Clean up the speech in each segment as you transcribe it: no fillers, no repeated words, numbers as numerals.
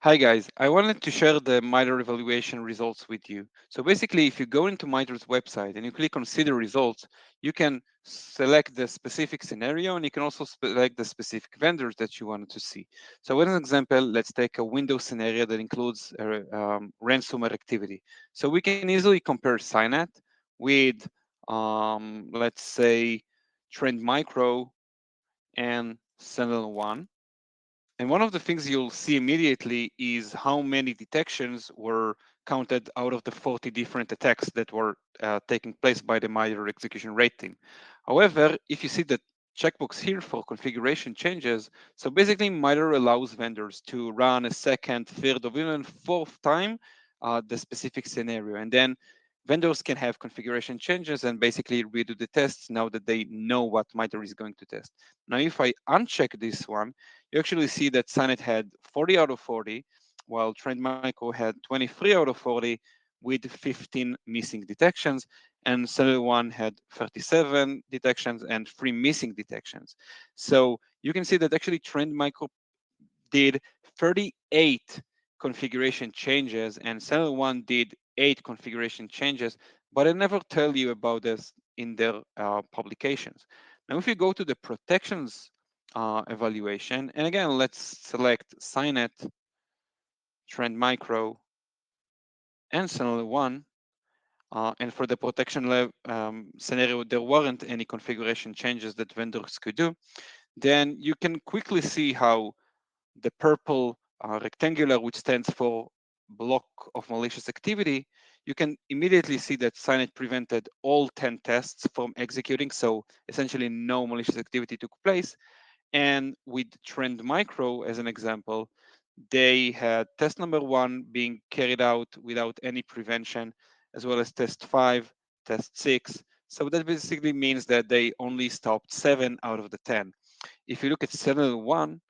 Hi guys, I wanted to share the MITRE evaluation results with you. So basically, if you go into MITRE's website and you click on see the results, you can select the specific scenario and you can also select the specific vendors that you wanted to see. So as an example, let's take a Windows scenario that includes ransomware activity. So we can easily compare Signet with, let's say, Trend Micro and Sentinel-1. And one of the things you'll see immediately is how many detections were counted out of the 40 different attacks that were taking place by the MITRE execution rate team. However, if you see the checkbox here for configuration changes, so basically MITRE allows vendors to run a second, third, or even fourth time the specific scenario. And then vendors can have configuration changes and basically redo the tests now that they know what MITRE is going to test. Now, if I uncheck this one, you actually see that Sonnet had 40 out of 40, while Trend Micro had 23 out of 40 with 15 missing detections, and Sentinel One had 37 detections and 3 missing detections. So you can see that actually Trend Micro did 38 configuration changes and Sentinel One did 8 configuration changes, but I never tell you about this in their publications. Now, if you go to the protections evaluation, and again, let's select Signet, Trend Micro, and Sentinel-1, and for the protection scenario, there weren't any configuration changes that vendors could do, then you can quickly see how the purple rectangular, which stands for block of malicious activity, you can immediately see that Signet prevented all 10 tests from executing. So essentially no malicious activity took place. And with Trend Micro, as an example, they had test number 1 being carried out without any prevention, as well as test 5, test 6. So that basically means that they only stopped 7 out of the 10. If you look at scenario 1,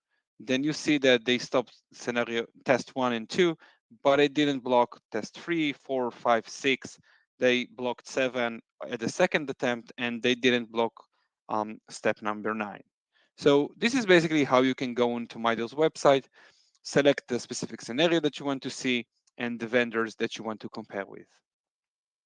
then you see that they stopped scenario test 1 and 2, but it didn't block test 3, 4, 5, 6. They blocked 7 at the second attempt, and they didn't block step number 9. So this is basically how you can go into MITRE's website, select the specific scenario that you want to see, and the vendors that you want to compare with.